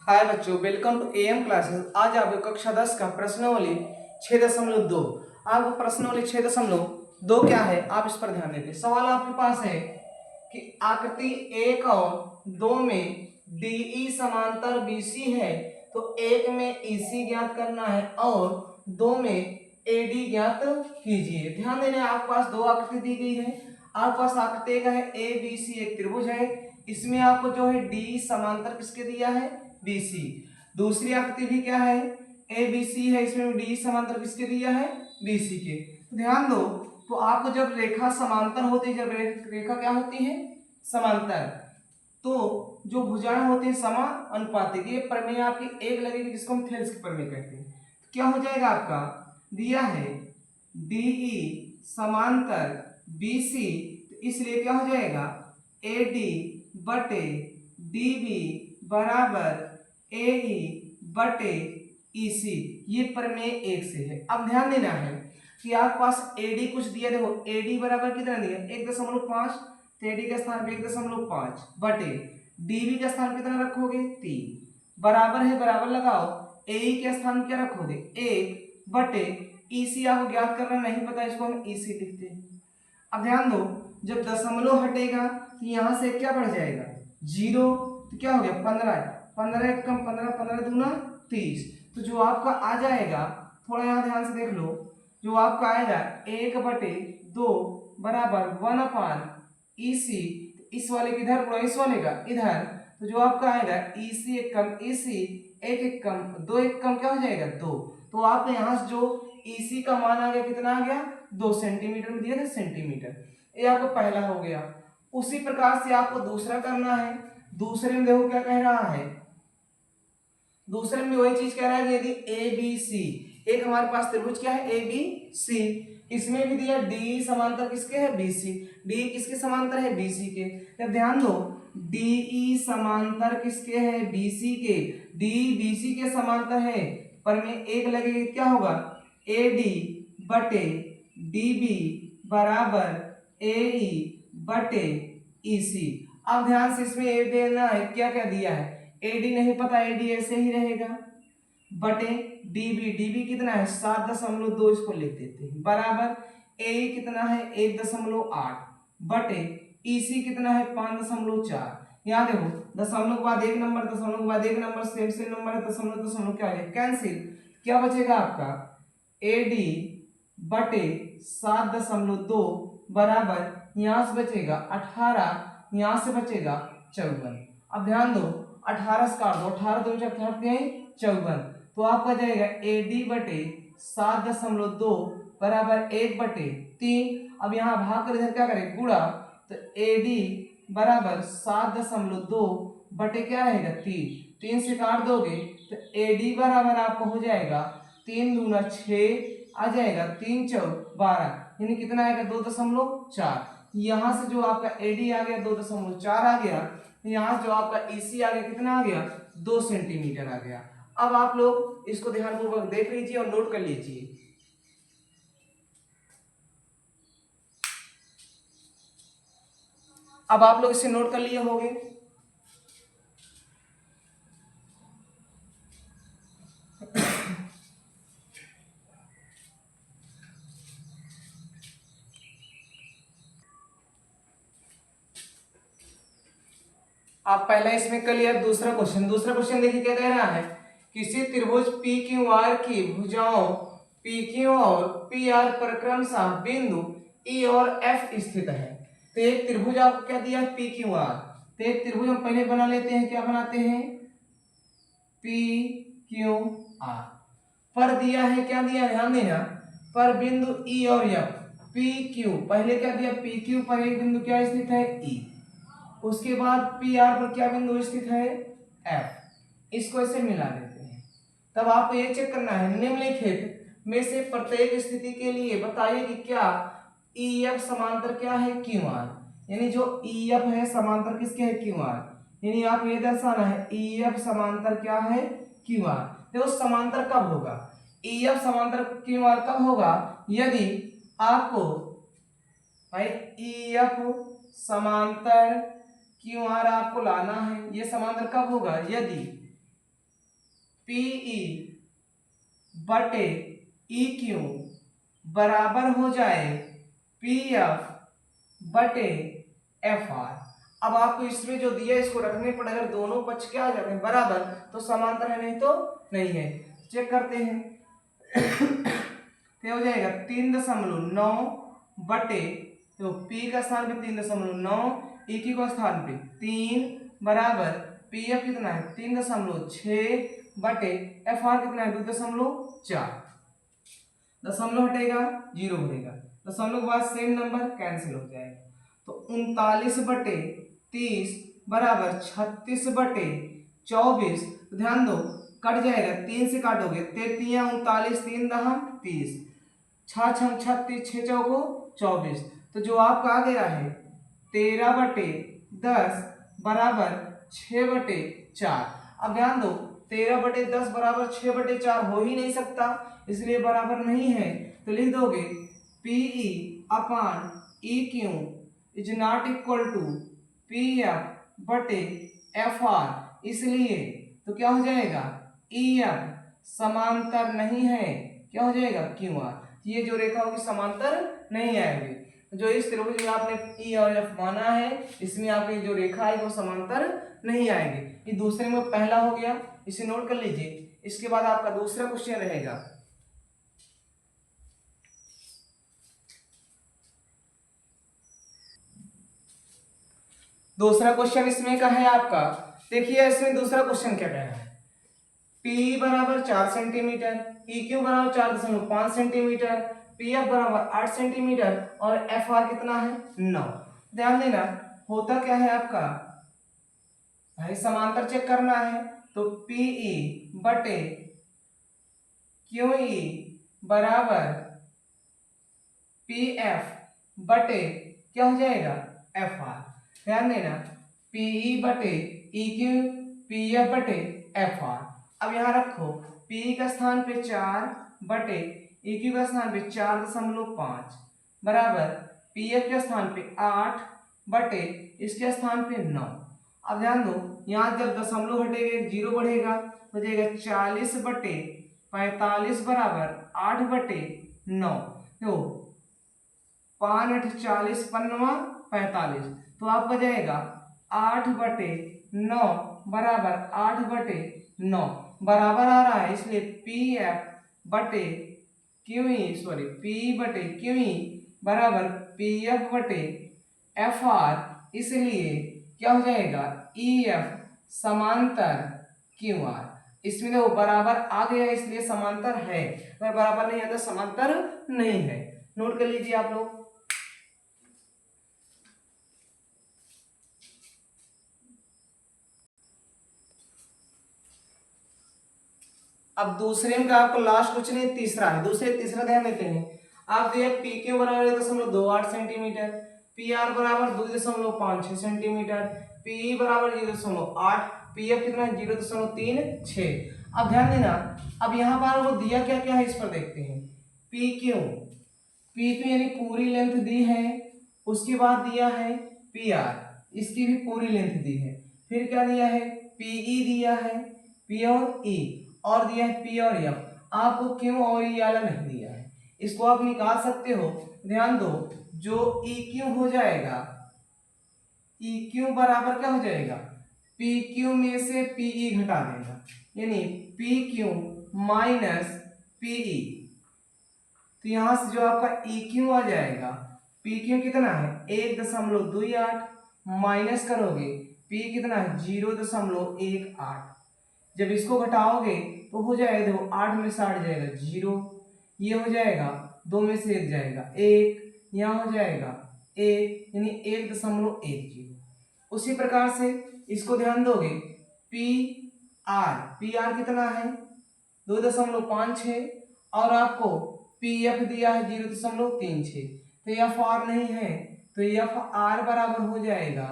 हाय बच्चों, welcome to am classes. आज आपको कक्षा 10 का प्रश्नावली 6.2। आपको प्रश्नावली 6.2 क्या है, आप इस पर ध्यान देते। सवाल आपके पास है कि आकृति 1 और 2 में डीई समांतर बीसी है, तो 1 में ईसी ज्ञात करना है और 2 में एडी ज्ञात कीजिए। ध्यान देना, आपके पास दो आकृति दी गई है। आपके पास आकृति एक है ए बी सी, एक त्रिभुज है। इसमें आपको जो है डी समांतर किसके दिया है, बीसी। दूसरी आकृति भी क्या है, ए बी सी है, इसमें डी समांतर किसके दिया है, बीसी के। तो ध्यान दो, तो आपको जब रेखा समांतर होती है, जब रेखा क्या होती है, समांतर, तो जो भुजाएं होती है समानुपातिक। ये प्रमेय आपकी एक लगेगी, जिसको हम थेल्स की प्रमेय कहते हैं। तो क्या हो जाएगा, आपका दिया है डीई समांतर बीसी, तो इसलिए क्या हो जाएगा, एडी बटे डीबी बराबर एई बटे ईसी। ये प्रमेय एक से है। अब ध्यान देना है कि आपके पास एडी कुछ दिया, देखो एडी बराबर कितना दिया, 1.5, तो एडी के स्थान पे 1.5 बटे डीबी के स्थान पे कितना रखोगे, 3 बराबर है, बराबर लगाओ। एई के स्थान क्या रखोगे, 1 बटे ईसी। आपको ज्ञात करना नहीं पता, इसको हम ईसी लिखते हैं। अब ध्यान दो, जब दशमलव हटेगा तो यहां से क्या बढ़ जाएगा, 0, तो क्या हो गया 15, 15 एक कम 15, 15 दूना 30। तो जो आपका आ जाएगा, थोड़ा यहाँ ध्यान से देख लो, जो आपका आएगा 1/2 बराबर 1/EC। इस वाले की इधर गुणा इस वाले का इधर, तो जो आपका आएगा EC एक कम EC, एक एक कम 2 एक कम क्या हो जाएगा 2। तो आपके यहाँ से जो EC का मान आ गया, कितना आ गया, 2 सेंटीमीटर में दिया था, सेंटीमीटर। ये आपको पहला हो गया। उसी प्रकार से आपको दूसरा करना है। दूसरे में देखो क्या कह रहा है, दूसरे में वही चीज कह रहा है कि यदि ए बी सी, एक हमारे पास त्रिभुज क्या है, ए बी सी, इसमें भी दिया डी समांतर किसके है, बीसी। डी किसके समांतर है, बीसी के। जब ध्यान दो, डीई समांतर किसके है, बीसी के। डी बीसी के समांतर है, पर में एक लगेगी, क्या होगा, ए डी बटे डीबी बराबर एई बटे ईसी। अब ध्यान से इसमें ए देना है, क्या क्या दिया है, एडी नहीं पता, एडी ऐसे ही रहेगा, बटे डीबी, डीबी कितना है 7.2, इसको लिख देते हैं, बराबर ए कितना है 1.8 बटे ईसी कितना है 5.4। यहाँ देखो, दशमलव के बाद एक नंबर, दशमलव के बाद एक नंबर, सेम सेम नंबर है, दशमलव दशमलव क्या है, कैंसिल। क्या बचेगा आपका, एडी बटे 7.2 बराबर यहाँ से बचेगा 18, यहाँ से बचेगा 54। अब ध्यान दो, 18 से काट दो, 18 2 54, तो आपका जाएगा एडी बटे 7.2 बराबर 1/3। अब यहाँ भाग कर इधर क्या करें, गुणा, तो एडी बराबर 7.2 बटे क्या रहेगा 3, 3 से काट दोगे तो एडी बराबर आपको हो जाएगा 3 दूना 6 आ जाएगा, 3 चौक 12, यानी कितना आएगा 2.4। यहाँ से जो आपका एडी आ गया 2.4 आ गया, यहाँ जो आपका ईसी आ गया कितना आ गया, 2 सेंटीमीटर आ गया। अब आप लोग इसको ध्यानपूर्वक देख लीजिए और नोट कर लीजिए। अब आप लोग इसे नोट कर लिए होंगे। आप पहले इसमें कर लिया। दूसरा क्वेश्चन देखिए क्या कह रहा है, किसी त्रिभुज पी क्यू आर की भुजाओं पी क्यू और पी आर पर क्रमशः बिंदु ई और एफ स्थित है। तो एक त्रिभुज आपको क्या दिया है, पी क्यू आर। तो एक त्रिभुज हम पहले बना लेते हैं, क्या बनाते हैं, पी क्यू आर पर दिया है, क्या दिया, ध्यान देना, पर बिंदु ई और एफ। पी क्यू पहले क्या दिया, पी क्यू पर एक बिंदु क्या स्थित है, ई। उसके बाद पी आर पर क्या बिंदु स्थित है, एफ। इसको ऐसे मिला देते हैं। तब आपको ये चेक करना है, निम्नलिखित में से प्रत्येक स्थिति के लिए बताइए कि क्या ई एफ समांतर क्या है, क्यू आर। यानी जो ई एफ है समांतर किसके है, क्यू आर। यानी आप ये दर्शाना है ई एफ समांतर क्या है, क्यू आर। देखो समांतर कब होगा, ई एफ समांतर क्यू आर कब होगा, यदि आपको भाई ई एफ समांतर क्यू आर आपको लाना है। ये समांतर कब होगा, यदि पीई बटे ई क्यू बराबर हो जाए पी एफ बटे एफ आर। अब आपको इसमें जो दिया इसको रखने पर अगर दोनों पक्ष क्या आ जाते हैं बराबर तो समांतर है, नहीं तो नहीं है। चेक करते हैं तो हो जाएगा 3.9 बटे तो पी का स्थान पे 3.9 ई की को स्थान पे 3 बराबर पी एफ कितना है 3.6 बटे एफ आर कितना है 2.4। दशमलव हटेगा 0 बनेगा, दशमलव के बाद सेम नंबर कैंसिल हो जाएगा। तो 39 बटे 30 बराबर 36 बटे 24। ध्यान दो कट जाएगा, 3 से काटोगे 33 39 3 दहम 30 6 छम 36 6 चौको 24। तो जो आपका आ गया है 13 बटे 10 बराबर 6 बटे 4। अब ध्यान दो 13 बटे 10 बराबर 6 बटे 4 हो ही नहीं सकता, इसलिए बराबर नहीं है। तो लिख दोगे P E upon E Q is not equal to P F बटे एफ आर। इसलिए तो क्या हो जाएगा ई एफ समांतर नहीं है, क्या हो जाएगा क्यू आर। ये जो रेखा होगी समांतर नहीं आएगी। जो इस त्रिभुज में आपने ई और एफ माना है इसमें आपकी जो रेखा है वो समांतर नहीं आएगी। ये दूसरे में पहला हो गया, इसे नोट कर लीजिए। इसके बाद आपका दूसरा क्वेश्चन रहेगा दूसरा क्वेश्चन इसमें का है आपका। देखिए इसमें दूसरा क्वेश्चन क्या कह रहा है, P बराबर 4 सेंटीमीटर, EQ बराबर 4.5 सेंटीमीटर, PF बराबर 8 सेंटीमीटर और FR कितना है 9। ध्यान देना होता क्या है आपका भाई समांतर चेक करना है तो PE बटे QE बराबर PF बटे क्या हो जाएगा FR। ध्यान देना PE बटे EQ PF बटे FR। अब यहाँ रखो PE का स्थान पे 4 बटे EQ का स्थान पे 4.5 बराबर PF के स्थान पे 8 बटे इसके स्थान पे 9। अब ध्यान दो यहाँ जब दशमलव हटेगा 0 बढ़ेगा हो जाएगा 40 बटे 45 बराबर 8 बटे 9। तो 5 8 40 5 45 तो आपका जाएगा 8 बटे 9 बराबर 8 बटे 9 बराबर आ रहा है, इसलिए पी एफ बटे पी बटे क्यूई बराबर पी एफ बटे एफ आर। इसलिए क्या हो जाएगा ई एफ समांतर क्यू आर। इसमें देखो बराबर आ गया इसलिए समांतर है, अगर बराबर नहीं है तो समांतर नहीं है। नोट कर लीजिए आप लोग। अब दूसरे में का आपको लास्ट क्वेश्चन है, तीसरा है। तीसरा ध्यान देते हैं आप दिए पी क्यू बराबर 1.28 सेंटीमीटर, पी आर बराबर 2.56 सेंटीमीटर, पी बराबर 0.8, पी एफ कितना 0.36। अब ध्यान देना अब यहाँ पर वो दिया क्या क्या है इस पर देखते हैं। पी क्यू यानी पूरी लेंथ दी है, उसके बाद दिया है पी आर इसकी भी पूरी लेंथ दी है, फिर क्या दिया है पीई दिया है, पी और ई और दिया है पी और एफ। आपको क्यू और ई वाला नहीं दिया है, इसको आप निकाल सकते हो। ध्यान दो जो ई क्यू हो जाएगा ई क्यू बराबर क्या हो जाएगा पी क्यू में से पीई घटा देगा, यानी पी क्यू माइनस पीई। तो यहां से जो आपका ई क्यू आ जाएगा पी क्यू कितना है 1.28 माइनस करोगे पी कितना है 0.18। जब इसको घटाओगे तो हो जाएगा देखो 8 में से 8 जाएगा 0, ये हो जाएगा 2 में से 1 जाएगा 1, यहाँ हो जाएगा 1 यानी 1.10। उसी प्रकार से इसको ध्यान दोगे पी आर कितना है 2.56 और आपको पी एफ दिया है 0.36। तो एफ आर नहीं है तो एफ आर बराबर हो जाएगा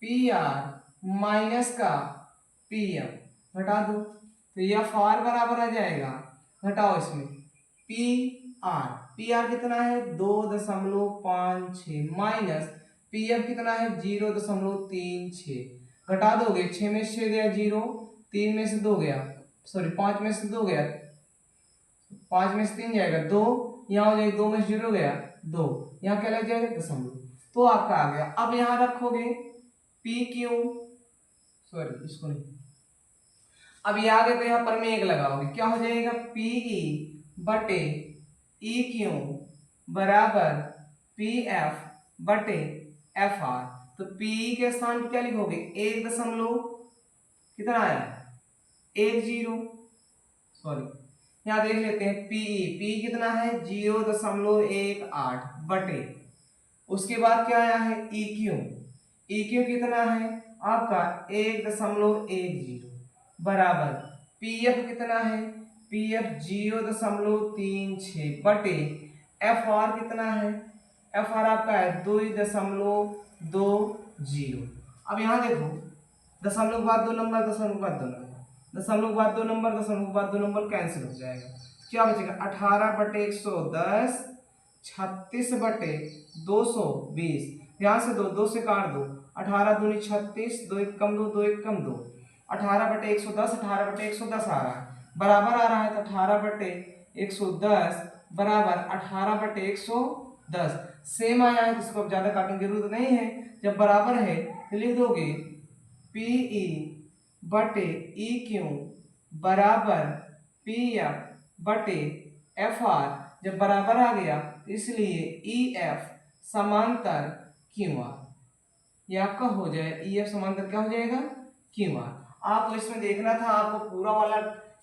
पी आर माइनस का पी एफ घटा दो तो एफ आर बराबर आ जाएगा, घटाओ इसमें पी आर कितना है 2.56 माइनस पी एफ कितना है 0.36। घटा दोगे 6 में से 6 गया 0, 3 में से 2 गया सॉरी 5 में से 2 गया, 5 में से 3 जाएगा 2, यहाँ हो जाएगा 2 में से 0 गया 2, यहाँ क्या लग जाएगा दशमलव, तो आपका आ गया। अब यहाँ रखोगे पी क्यू, सॉरी इसको नहीं, अब ये आ गए तो यहाँ पर में 1 लगाओगे, क्या हो जाएगा पी ई बटे ई क्यू बराबर पी एफ बटे एफ आर। तो पी के स्थान पर क्या लिखोगे 1 दशमलव कितना आया 10, सॉरी यहाँ देख लेते हैं पी कितना है 0.18 बटे, उसके बाद क्या आया है ई क्यू कितना है आपका 1.10 बराबर पी एफ कितना है पी एफ 0.36 बटे एफ आर कितना है एफ आर आपका है 2.20। अब यहाँ देखो दशमलव के बाद 2 नंबर, दशमलव के बाद 2 नंबर, दशमलव के बाद 2 नंबर, दशमलव के बाद 2 नंबर कैंसिल हो जाएगा, क्या बचेगा 18/110, 36 बटे 220, यहाँ से 2 से काट दो, 18 दूनी 36, 2 1 कम 2, 2 1 कम 2, 18/110, 18/110 आ रहा है, बराबर आ रहा है तो 18/110 बराबर 18/110 सेम आया है, इसको अब ज्यादा काटने की जरूरत नहीं है, जब बराबर है तो लिख दोगे पी ई बटे ई क्यू बराबर पी एफ बटे एफ आर, जब बराबर आ गया इसलिए ई एफ समांतर क्यू आर, ये आपका हो जाए ई एफ समांतर क्या हो जाएगा क्यू आर। आपको इसमें देखना था, आपको पूरा वाला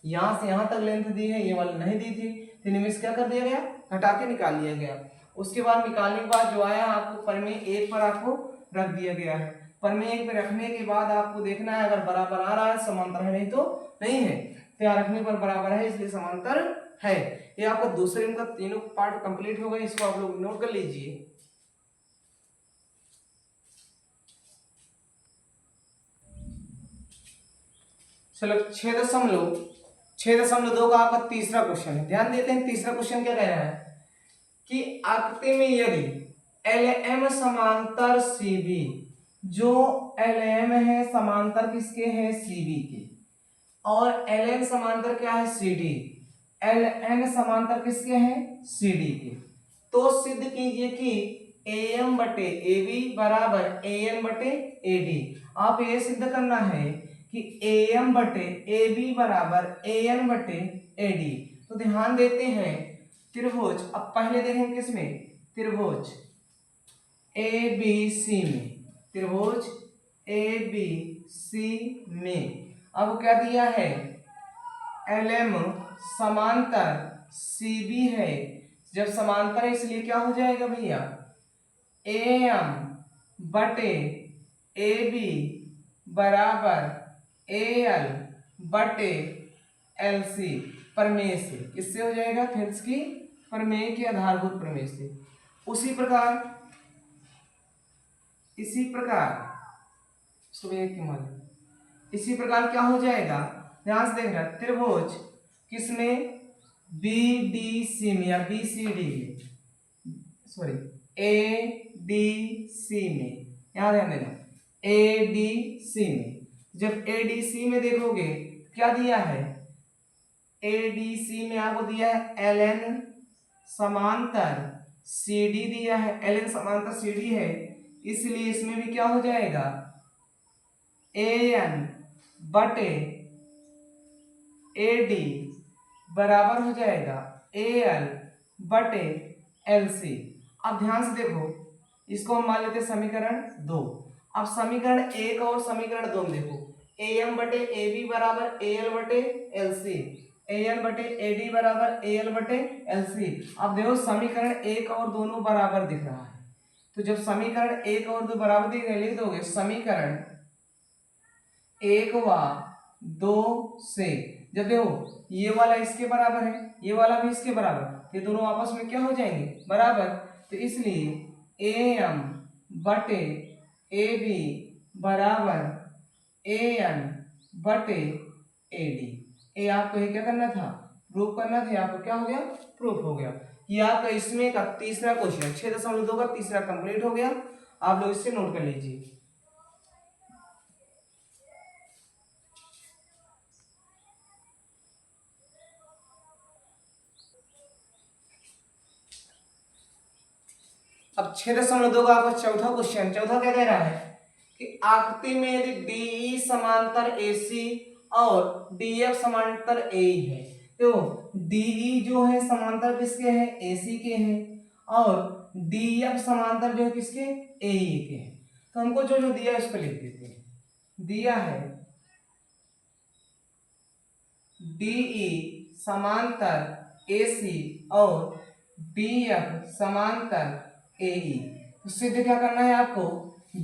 यहाँ से यहाँ तक लेंथ दी है, ये वाला नहीं दी थी, तो इनमें से क्या कर दिया गया घटा के निकाल लिया गया। उसके बाद निकालने के बाद जो आया आपको परमेय 1 पर आपको रख दिया गया है, परमेय 1 पर रखने के बाद आपको देखना है अगर बराबर आ रहा है समांतर है, नहीं तो नहीं है, तो यहाँ रखने पर बराबर है इसलिए समांतर है। ये आपका दूसरे का तीनों पार्ट कंप्लीट हो गए, इसको आप लोग नोट कर लीजिए। चलो 6.2 का आपका तीसरा क्वेश्चन है, ध्यान देते हैं तीसरा क्वेश्चन क्या कह रहा है कि आकृति में यदि LM समांतर CB, जो LM है समांतर किसके है CB के, और LN समांतर क्या है CD, LN समांतर किसके हैं CD के, तो सिद्ध कीजिए कि AM बटे AB बराबर AN बटे AD। आप ये सिद्ध करना है कि AM बटे AB बराबर AN बटे AD। तो ध्यान देते हैं त्रिभुज, अब पहले देखें किसमें त्रिभुज ABC में, त्रिभुज ABC में अब क्या दिया है LM समांतर CB है, जब समांतर है इसलिए क्या हो जाएगा भैया AM बटे AB बराबर AL बटे LC, प्रमेय से किससे हो जाएगा थेल्स की प्रमेय के आधारभूत प्रमेय से। इसी प्रकार क्या हो जाएगा, ध्यान से देखना त्रिभुज किसमें BDC में या BCD में, सॉरी ADC में, यहां ध्यान देना ADC में, जब ADC में देखोगे क्या दिया है ADC में आपको दिया है LN समांतर CD दिया है, LN समांतर CD है इसलिए इसमें भी क्या हो जाएगा AN बटे AD बराबर हो जाएगा AL बटे LC। अब ध्यान से देखो इसको हम मान लेते समीकरण 2। अब समीकरण 1 और समीकरण 2 में देखो AM बटे AB बराबर AL बटे LC, AL बटे AD बराबर AL बटे LC। अब देखो समीकरण 1 और दोनों बराबर दिख रहा है, तो जब समीकरण 1 और 2 बराबर दिख रहे लिख दोगे समीकरण 1 व 2 से, जब देखो ये वाला इसके बराबर है ये वाला भी इसके बराबर, ये दोनों आपस में क्या हो जाएंगे बराबर, तो इसलिए AM बटे AB बराबर AN बटे AD। ये आपको क्या करना था प्रूफ करना था, आपको क्या हो गया प्रूफ हो गया। ये आपका इसमें का तीसरा क्वेश्चन 6.2 का तीसरा कंप्लीट हो गया, आप लोग इससे नोट कर लीजिए। अब 6.2 का आपका चौथा क्वेश्चन, चौथा क्या कह रहा है कि आकृति में यदि DE समांतर AC और DF समांतर AE है, तो DE जो है समांतर किसके हैं, AC के हैं, और DF समांतर जो है किसके, AE के हैं। तो हमको जो जो दिया इसको लिख देते हैं। दिया है DE समांतर AC और DF समांतर AE, तो सिद्ध क्या करना है आपको,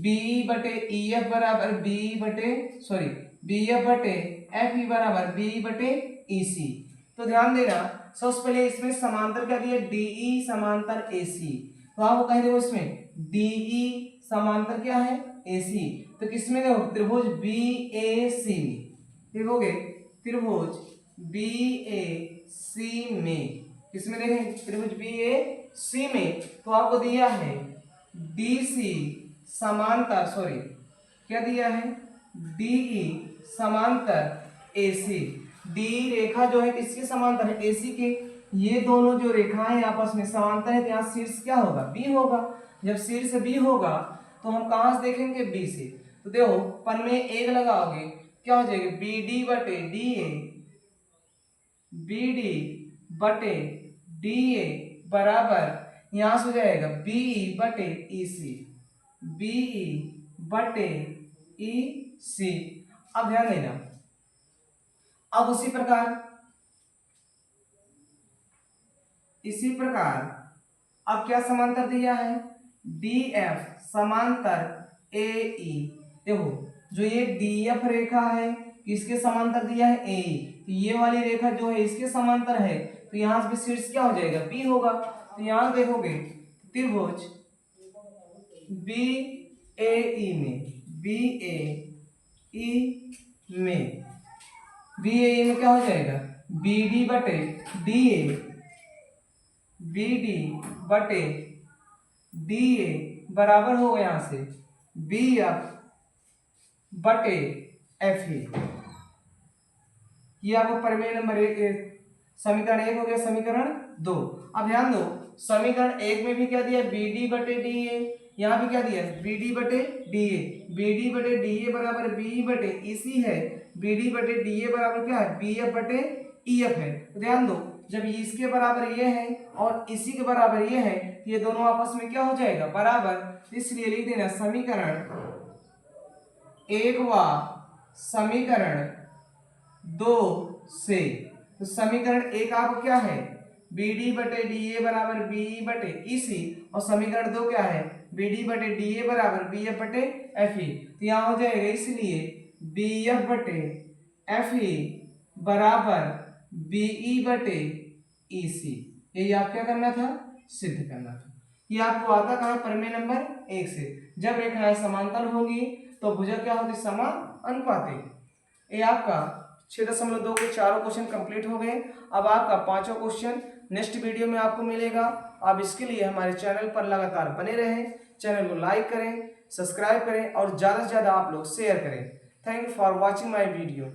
BE बटे EF बराबर BE बटे BF बटे FE बराबर BE बटे EC। तो ध्यान देना, सबसे पहले इसमें समांतर क्या दिया, DE समांतर AC, तो आपको कह देखो इसमें DE समांतर क्या है, AC, तो किसमें देखो त्रिभुज BAC में, ठीक हो गए, त्रिभुज BAC में, किसमें देखें, त्रिभुज BAC में, तो आपको दिया है DC समांतर क्या दिया है, DE समांतर AC। डी रेखा जो है किसके समांतर है, AC के। ये दोनों जो रेखाएं आपस में समांतर है, तो यहाँ शीर्ष क्या होगा, B होगा। जब शीर्ष B होगा तो हम कहां से देखेंगे, B से। तो देखो पन में एक लगाओगे, क्या हो जाएगा, BD बटे DA, BD बटे DA बराबर यहां से हो जाएगा BE बटे EC, BE बटे EC। अब ध्यान देना, अब इसी प्रकार अब क्या समांतर दिया है, DF समांतर AE। देखो जो ये DF रेखा है किसके समांतर दिया है, AE, तो ये वाली रेखा जो है इसके समांतर है, तो यहां से शीर्ष क्या हो जाएगा, B होगा। तो यहां देखोगे त्रिभुज BAE में क्या हो जाएगा, BD बटे DA, BD बटे DA बराबर होगा यहां से BF बटे FE। ये आपको प्रमेय नंबर 1, समीकरण 1 हो गया। समीकरण 2, अब ध्यान दो, समीकरण 1 में भी क्या दिया, BD बटे DA, यहाँ भी क्या दिया, BD बटे DA, BD बटे DA बराबर BE बटे EC है, BD बटे DA बराबर क्या है, BF बटे EF है। तो ध्यान दो, जब इसके बराबर ये है और इसी के बराबर ये है, तो ये दोनों आपस में क्या हो जाएगा, बराबर। इसलिए लिख देना समीकरण 1 व समीकरण 2 से। तो समीकरण 1 आपको क्या है, BD बटे DA बराबर BE बटे EC, और समीकरण 2 क्या है, BD बटे DA बराबर BF बटे FE। तो यहाँ हो जाएगा इसलिए BF बटे FE बराबर BE बटे EC। यही आप क्या करना था, सिद्ध करना था। ये आपको आता कहाँ, प्रमेय नंबर 1 से। जब रेखाएं समांतर होंगी तो भुजा क्या होती, समानुपाती। ये आपका 6.2 के चारों क्वेश्चन कंप्लीट हो गए। अब आपका 5वां क्वेश्चन नेक्स्ट वीडियो में आपको मिलेगा। आप इसके लिए हमारे चैनल पर लगातार बने रहें, चैनल को लाइक करें, सब्सक्राइब करें और ज़्यादा से ज़्यादा आप लोग शेयर करें। Thank you for watching my video.